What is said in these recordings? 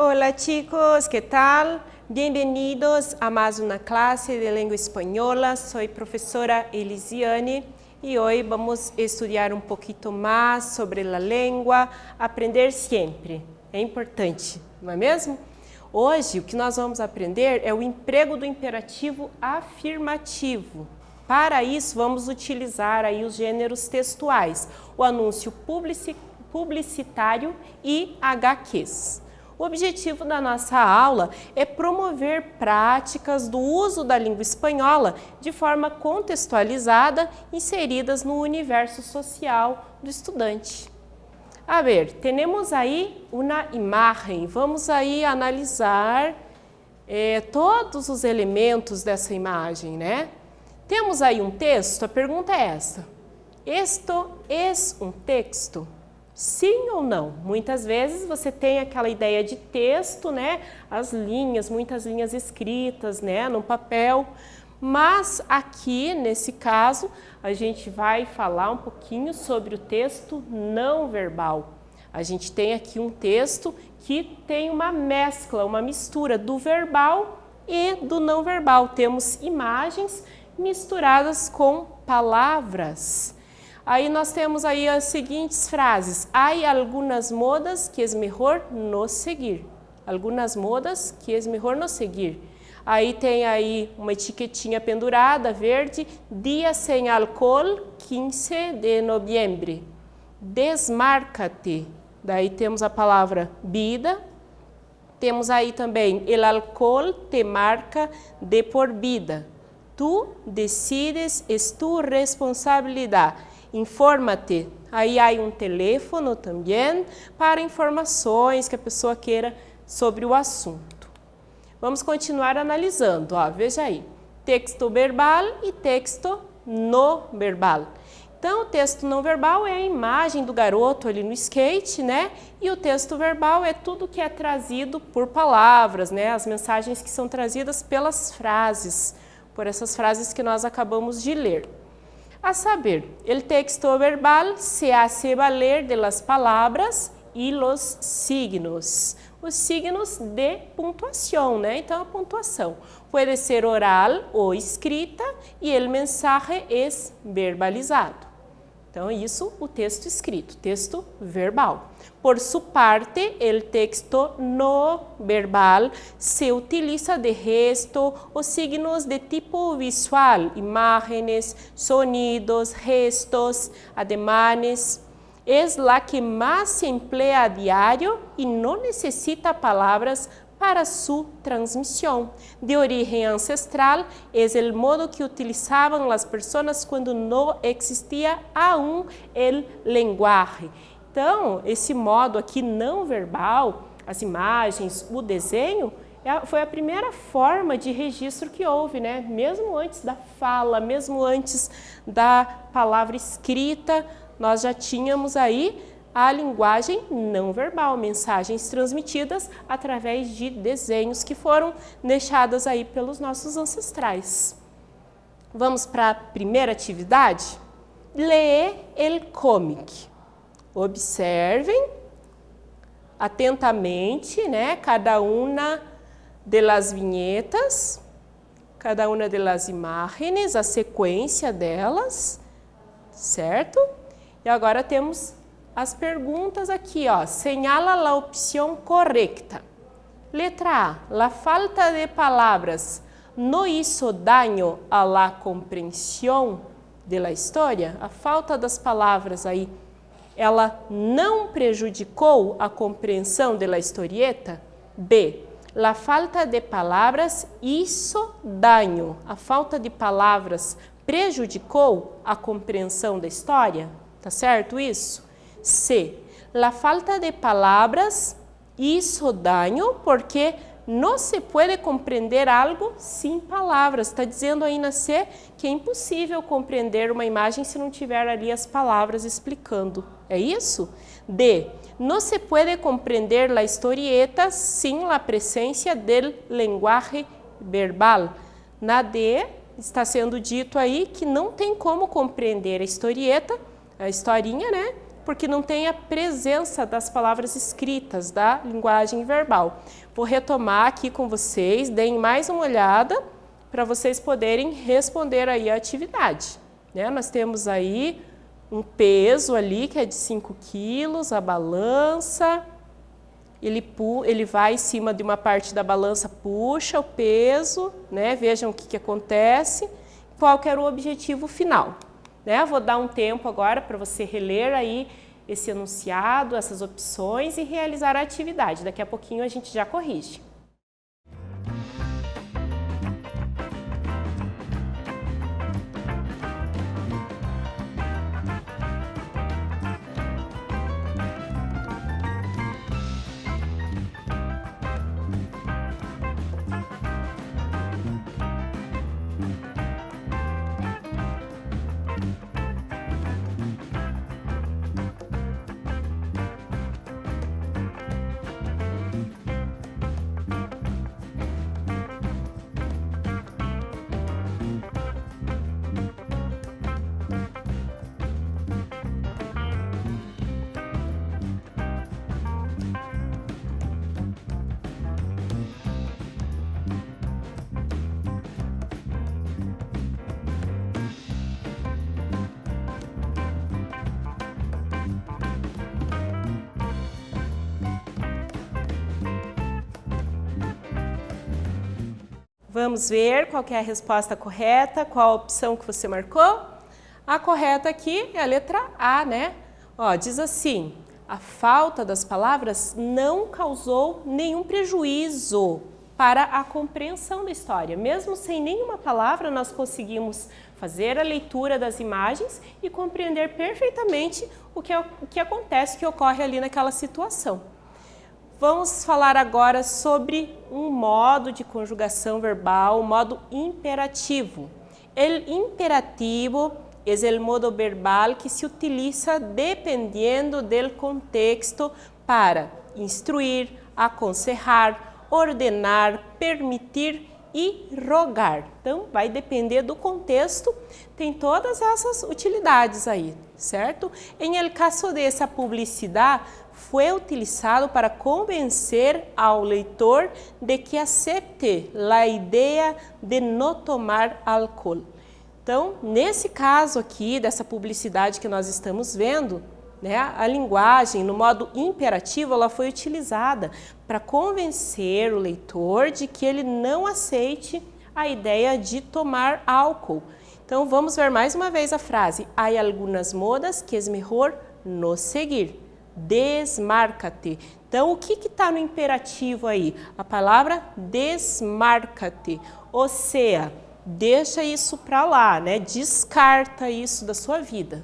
Hola chicos, ¿qué tal? Bienvenidos a más una clase de lengua española. Soy profesora Elisiane y hoy vamos a estudiar un poquito más sobre la lengua. Aprender sempre é importante, não é mesmo? Hoje o que nós vamos aprender é o emprego do imperativo afirmativo. Para isso vamos utilizar aí os gêneros textuais, o anúncio publicitário e HQs. O objetivo da nossa aula é promover práticas do uso da língua espanhola de forma contextualizada, inseridas no universo social do estudante. A ver, temos aí uma imagem, vamos aí analisar todos os elementos dessa imagem, né? Temos aí um texto, a pergunta é essa: esto es um texto? Sim ou não? Muitas vezes você tem aquela ideia de texto, né? As linhas, muitas linhas escritas, né? No papel. Mas aqui, nesse caso, a gente vai falar um pouquinho sobre o texto não verbal. A gente tem aqui um texto que tem uma mescla, uma mistura do verbal e do não verbal. Temos imagens misturadas com palavras. Aí nós temos aí as seguintes frases: há algumas modas que é melhor não seguir. Algumas modas que é melhor não seguir. Aí tem aí uma etiquetinha pendurada, verde: dia sem álcool, 15 de novembro. Desmarca-te. Daí temos a palavra vida. Temos aí também: el álcool te marca de por vida. Tu decides, es tu responsabilidade. Informa-te. Aí há um telefone também para informações que a pessoa queira sobre o assunto. Vamos continuar analisando. Ó, veja aí, texto verbal e texto não verbal. Então, o texto não verbal é a imagem do garoto ali no skate, né? E o texto verbal é tudo que é trazido por palavras, né? As mensagens que são trazidas pelas frases, por essas frases que nós acabamos de ler. A saber, el texto verbal se hace valer de las palabras y los signos. Os signos de pontuação, né? Então, a pontuação pode ser oral ou escrita e el mensaje es verbalizado. Então, isso o texto escrito, texto verbal. Por sua parte, el texto no verbal se utiliza de gesto ou signos de tipo visual, imágenes, sonidos, gestos, ademanes. Es la que más se emplea a diario y no necesita palabras para su transmisión. De origen ancestral, es el modo que utilizaban las personas cuando no existía aún el lenguaje. Então, esse modo aqui não verbal, as imagens, o desenho, foi a primeira forma de registro que houve, né? Mesmo antes da fala, mesmo antes da palavra escrita, nós já tínhamos aí a linguagem não verbal, mensagens transmitidas através de desenhos que foram deixadas aí pelos nossos ancestrais. Vamos para a primeira atividade? Ler el cómic. Observem atentamente, né, cada uma das vinhetas, cada uma das imagens, a sequência delas, certo? E agora temos as perguntas aqui, ó. Señala a opção correta. Letra A. La falta de palavras no hizo daño a la comprensión de la história? A falta das palavras aí, ela não prejudicou a compreensão de la historieta? B. La falta de palavras hizo daño. A falta de palavras prejudicou a compreensão da história? Tá certo isso? C. La falta de palavras hizo daño porque não se pode compreender algo sem palavras. Está dizendo aí na C que é impossível compreender uma imagem se não tiver ali as palavras explicando. É isso? D. Não se pode compreender la historieta sem la presencia del lenguaje verbal. Na D está sendo dito aí que não tem como compreender a historieta, a historinha, né? porque não tem a presença das palavras escritas, da linguagem verbal. Vou retomar aqui com vocês, deem mais uma olhada para vocês poderem responder aí a atividade. Né? Nós temos aí um peso ali que é de 5 quilos, a balança, ele vai em cima de uma parte da balança, puxa o peso, né? Vejam o que acontece, qual que era o objetivo final. Né? Vou dar um tempo agora para você reler aí esse enunciado, essas opções e realizar a atividade. Daqui a pouquinho a gente já corrige. Vamos ver qual que é a resposta correta, qual a opção que você marcou. A correta aqui é a letra A, né? Ó, diz assim, a falta das palavras não causou nenhum prejuízo para a compreensão da história. Mesmo sem nenhuma palavra, nós conseguimos fazer a leitura das imagens e compreender perfeitamente o que acontece, o que ocorre ali naquela situação. Vamos falar agora sobre um modo de conjugação verbal, um modo imperativo. El imperativo es el modo verbal que se utiliza dependiendo del contexto para instruir, aconselhar, ordenar, permitir e rogar. Então, vai depender do contexto, tem todas essas utilidades aí, certo? Em el caso de essa publicidade, foi utilizado para convencer ao leitor de que acepte a ideia de não tomar álcool. Então, nesse caso aqui, dessa publicidade que nós estamos vendo, né, a linguagem, no modo imperativo, ela foi utilizada para convencer o leitor de que ele não aceite a ideia de tomar álcool. Então, vamos ver mais uma vez a frase. Há algumas modas que é melhor não seguir. Desmarca-te. Então, o que está no imperativo aí? A palavra desmarca-te. Ou seja, deixa isso para lá, né? Descarta isso da sua vida.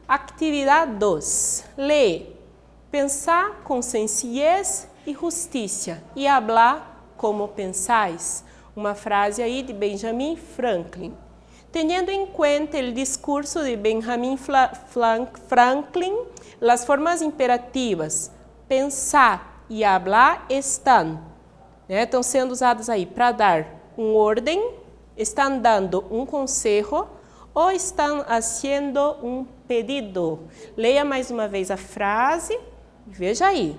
Atividade 2. Ler. Pensar com sencillez e justiça e hablar como pensais. Uma frase aí de Benjamin Franklin. Teniendo en cuenta el discurso de Benjamin Franklin, las formas imperativas pensar e hablar estão sendo usadas aí para dar uma ordem, estão dando um conselho ou estão fazendo um pedido. Leia mais uma vez a frase, veja aí,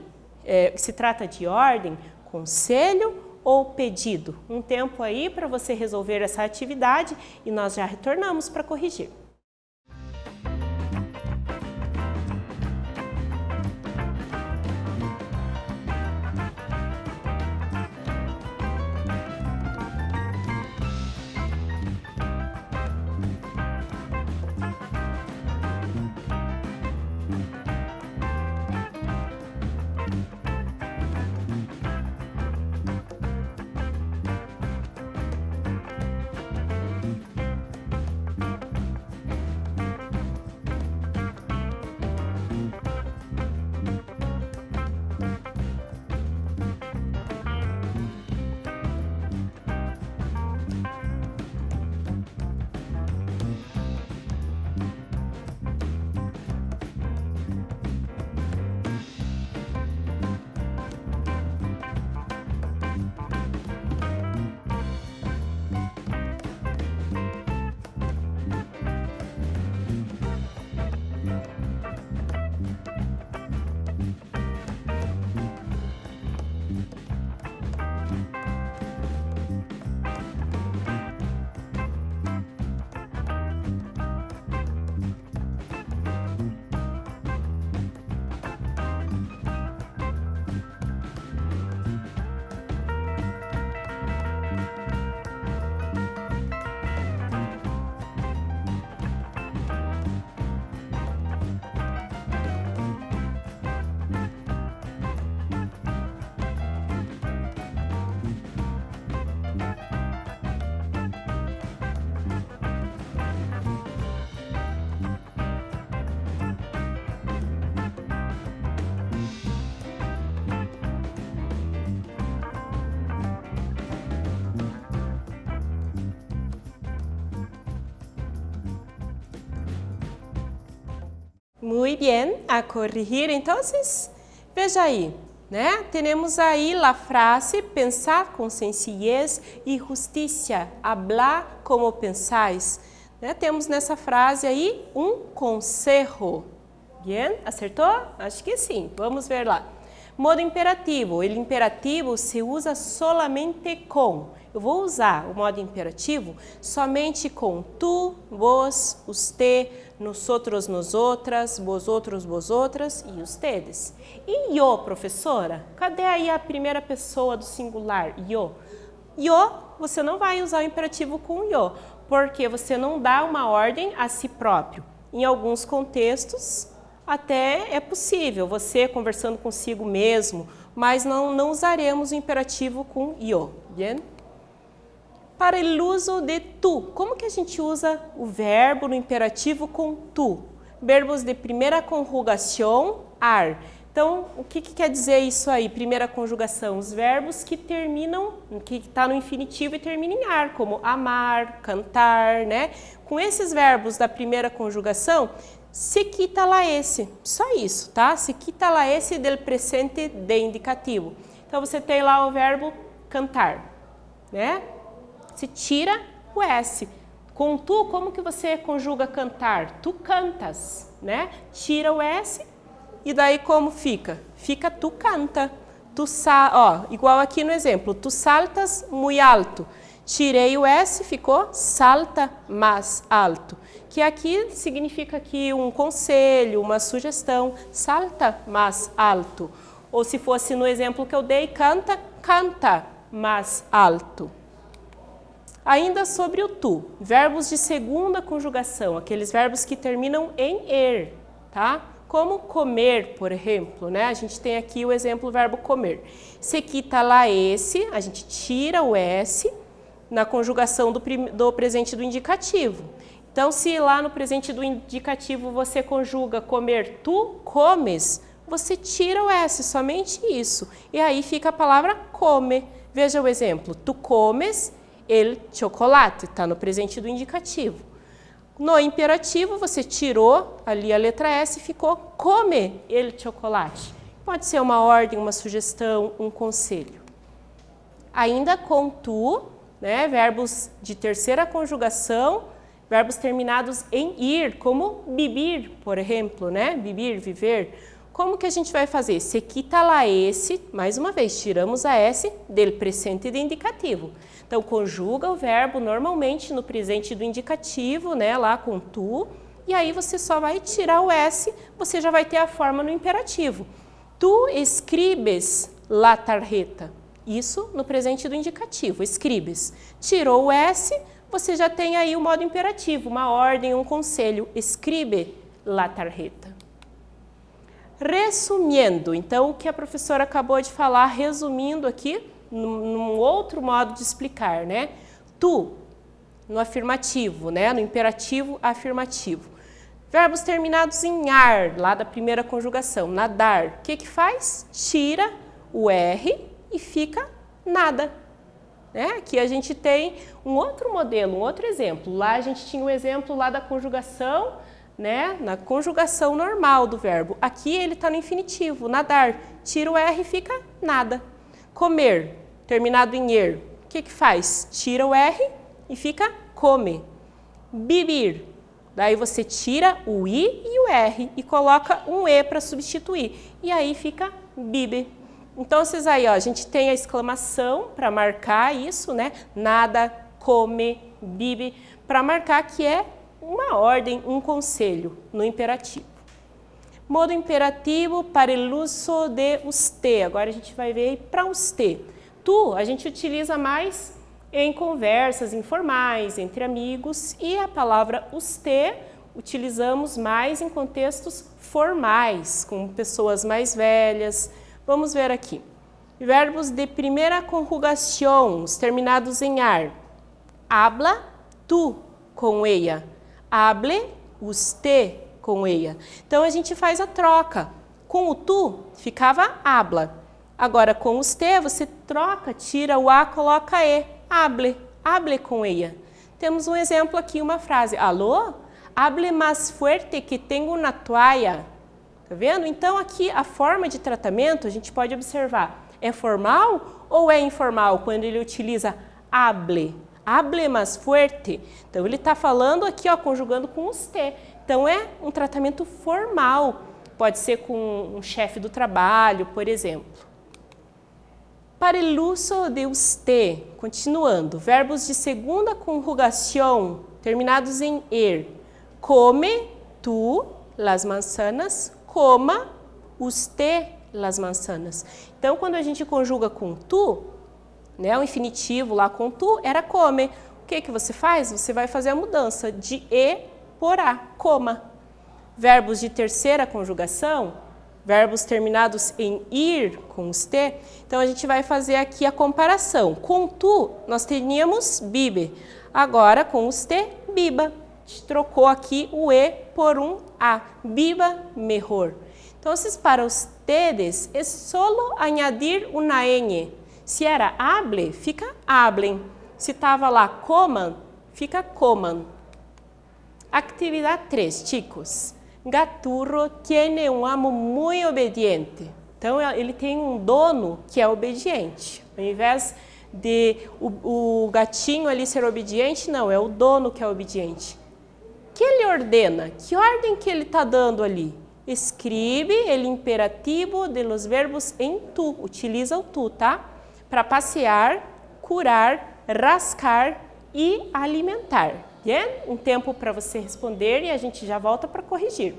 se trata de ordem, conselho ou pedido. Um tempo aí para você resolver essa atividade e nós já retornamos para corrigir. Muy bien, a corrigir. Então, veja aí, né? Temos aí a frase pensar com sencillez e justiça, hablar como pensáis. Né? Temos nessa frase aí um conselho. Bien, acertou? Acho que sim. Vamos ver lá. Modo imperativo. O imperativo se usa solamente com. Eu vou usar o modo imperativo somente com tu, vos, usted, nosotros, nosotras, vosotros, vosotras e ustedes. E yo, professora? Cadê aí a primeira pessoa do singular? Yo. Yo, você não vai usar o imperativo com yo, porque você não dá uma ordem a si próprio. Em alguns contextos, até é possível, você conversando consigo mesmo, mas não usaremos o imperativo com yo. Bien? Para o uso de tu, como que a gente usa o verbo no imperativo com tu? Verbos de primeira conjugação, ar. Então, o que quer dizer isso aí, primeira conjugação? Os verbos que terminam, que está no infinitivo e terminam em ar, como amar, cantar, né? Com esses verbos da primeira conjugação, se quita la esse, só isso, tá? Se quita la esse del presente de indicativo. Então, você tem lá o verbo cantar, né? Se tira o S. Com tu, como que você conjuga cantar? Tu cantas, né? Tira o S e daí como fica? Fica tu canta. Tu igual aqui no exemplo, tu saltas muy alto. Tirei o S, ficou salta mais alto. Que aqui significa aqui um conselho, uma sugestão, salta mais alto. Ou se fosse no exemplo que eu dei, canta, canta mais alto. Ainda sobre o tu, verbos de segunda conjugação, aqueles verbos que terminam em er, tá? Como comer, por exemplo, né? A gente tem aqui o exemplo verbo comer. Se quita lá esse, a gente tira o S na conjugação do presente do indicativo. Então, se lá no presente do indicativo você conjuga comer, tu comes, você tira o S, somente isso. E aí fica a palavra come. Veja o exemplo, tu comes el chocolate, está no presente do indicativo. No imperativo, você tirou ali a letra S e ficou come el chocolate. Pode ser uma ordem, uma sugestão, um conselho. Ainda com tu, né, verbos de terceira conjugação, verbos terminados em ir, como vivir, por exemplo, né? Vivir, viver. Como que a gente vai fazer? Se quita lá esse, mais uma vez, tiramos a S del presente de indicativo. Então, conjuga o verbo normalmente no presente do indicativo, né, lá com tu, e aí você só vai tirar o S, você já vai ter a forma no imperativo. Tu escribes la tarjeta. Isso no presente do indicativo, escribes. Tirou o S, você já tem aí o modo imperativo, uma ordem, um conselho. Escribe la tarjeta. Resumindo, então, o que a professora acabou de falar, resumindo aqui, num outro modo de explicar, né? Tu, no afirmativo, né? No imperativo afirmativo. Verbos terminados em ar, lá da primeira conjugação, nadar. O que faz? Tira o R e fica nada. Né? Aqui a gente tem um outro modelo, um outro exemplo. Lá a gente tinha um exemplo lá da conjugação, né? Na conjugação normal do verbo. Aqui ele está no infinitivo, nadar. Tira o R e fica nada. Comer, terminado em er. O que faz? Tira o R e fica come. Vivir. Daí você tira o I e o R e coloca um E para substituir. E aí fica vive. Então, vocês aí, ó, a gente tem a exclamação para marcar isso, né? Nada, come, vive, para marcar que é uma ordem, um conselho no imperativo. Modo imperativo para o uso de usted. Agora a gente vai ver para usted. Tu, a gente utiliza mais em conversas informais, entre amigos, e a palavra usted utilizamos mais em contextos formais, com pessoas mais velhas. Vamos ver aqui. Verbos de primeira conjugação, os terminados em ar. Habla tu com ella. Hable usted com ella. Então, a gente faz a troca. Com o tu, ficava habla. Agora, com usted, você troca, tira o A, coloca E. Hable, hable com ella. Temos um exemplo aqui, uma frase. Alô? hable mais fuerte que tenho uma toalha. Tá vendo? Então, aqui a forma de tratamento, a gente pode observar, é formal ou é informal quando ele utiliza hable? Hable mais fuerte. Então, ele está falando aqui, ó, conjugando com usted. Então, é um tratamento formal. Pode ser com um chefe do trabalho, por exemplo. Para el uso de usted, continuando, verbos de segunda conjugação, terminados em er. Come, tu, las manzanas. Coma, usted, las manzanas. Então, quando a gente conjuga com tu, né, o infinitivo lá com tu, era come. O que você faz? Você vai fazer a mudança de e por a, coma. Verbos de terceira conjugação, verbos terminados em ir com usted, então a gente vai fazer aqui a comparação. Com tu, nós teríamos bibe. Agora, com usted, biba. A gente trocou aqui o e por um a. Biba mejor. Então, para ustedes, é solo añadir una ñ. Se era hable, fica hablen. Se estava lá coman, fica coman. Atividade 3, chicos. Gaturro tiene um amo muito obediente. Então, ele tem um dono que é obediente. Ao invés de o gatinho ali ser obediente, não, é o dono que é obediente. Que ele ordena? Que ordem que ele está dando ali? Escreve el imperativo de los verbos em tu. Utiliza o tu, tá? Para passear, curar, rascar e alimentar. Bien? Um tempo para você responder e a gente já volta para corrigir.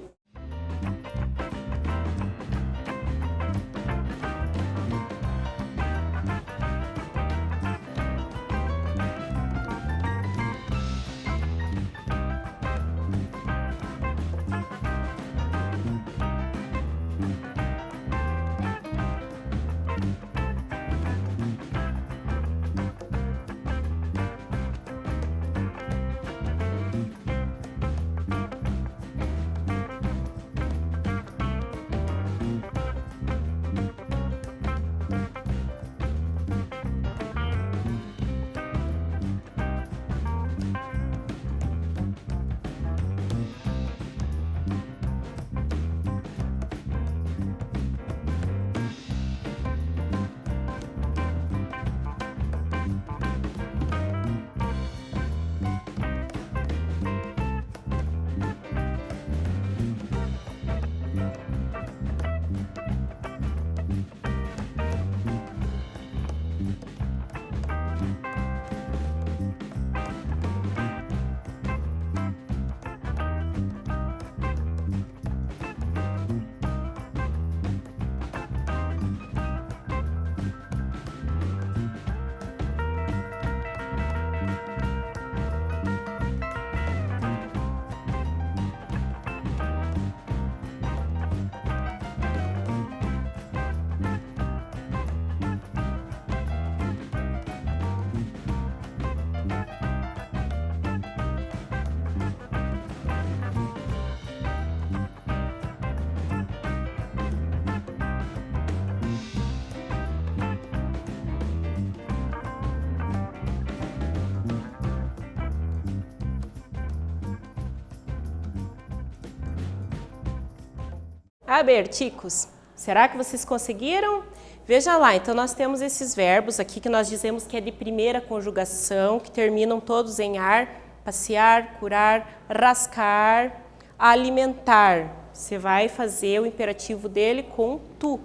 A ver, chicos, será que vocês conseguiram? Veja lá, então nós temos esses verbos aqui que nós dizemos que é de primeira conjugação, que terminam todos em ar, passear, curar, rascar, alimentar. Você vai fazer o imperativo dele com tu.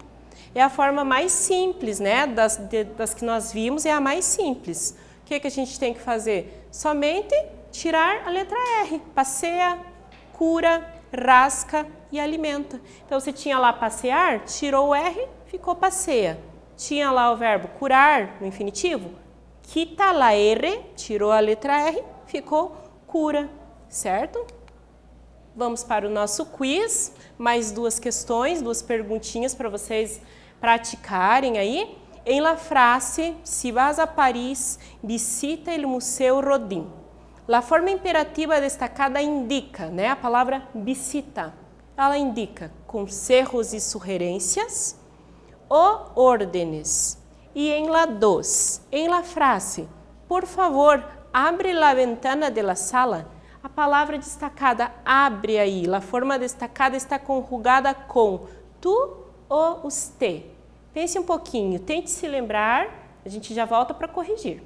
É a forma mais simples, né? Das que nós vimos, é a mais simples. O que a gente tem que fazer? Somente tirar a letra R. Passeia, cura, rasca e alimenta. Então, você tinha lá passear, tirou o R, ficou passeia. Tinha lá o verbo curar, no infinitivo, quita la R, tirou a letra R, ficou cura, certo? Vamos para o nosso quiz, mais duas questões, duas perguntinhas para vocês praticarem aí. Em la frase, si vas a Paris, visita el Museu Rodin. La forma imperativa destacada indica, né? A palavra visita, ela indica consejos e sugerências ou órdenes. E em la 2, em la frase, por favor, abre la ventana de la sala, A palavra destacada abre aí. A forma destacada está conjugada com tu ou usted. Pense um pouquinho, tente se lembrar, a gente já volta para corrigir.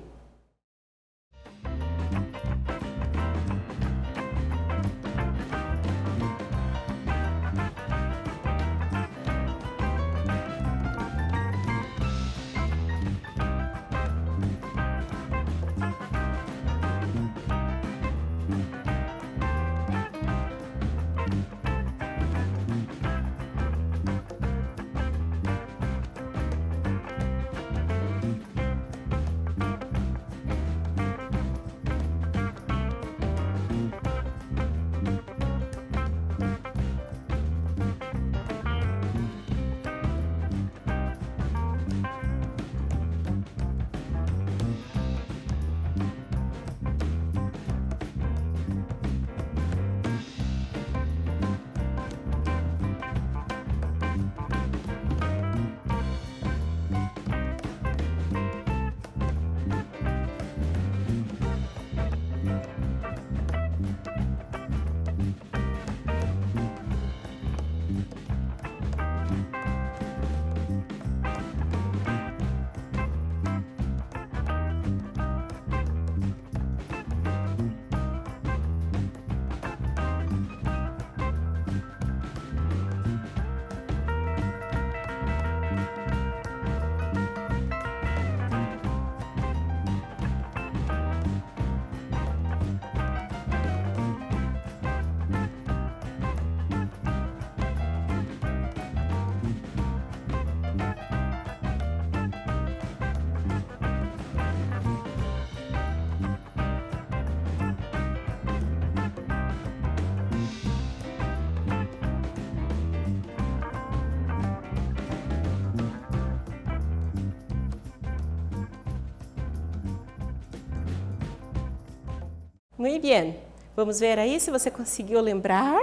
Muito bem, vamos ver aí se você conseguiu lembrar.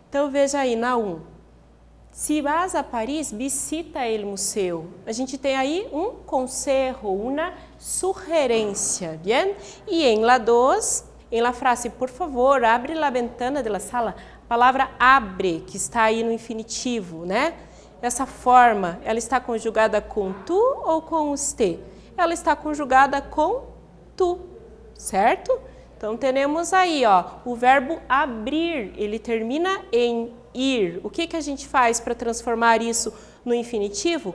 Então veja aí na 1. Se vas a Paris, visita o museu. A gente tem aí um consejo, uma sugerência, bien? E em la 2, em la frase, por favor, abre la ventana de la sala, a palavra abre, que está aí no infinitivo, né? Essa forma, ela está conjugada com tu ou com usted? Ela está conjugada com tu, certo? Então, temos aí, ó, o verbo abrir, ele termina em ir. O que a gente faz para transformar isso no infinitivo?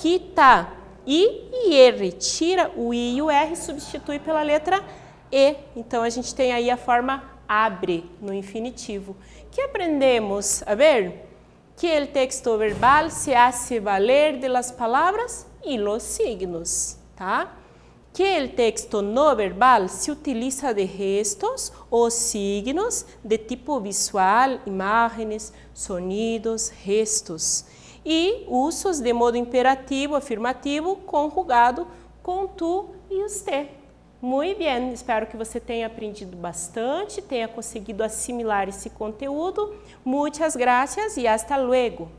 Quita I e R. Tira o I e o R e substitui pela letra E. Então, a gente tem aí a forma abre no infinitivo. Que aprendemos? A ver? Que el texto verbal se hace valer de las palabras y los signos, tá? Que el texto no verbal se utiliza de gestos o signos de tipo visual, imágenes, sonidos, gestos. E usos de modo imperativo, afirmativo, conjugado com tu e usted. Muito bem, espero que você tenha aprendido bastante, tenha conseguido assimilar esse conteúdo. Muitas gracias e hasta luego.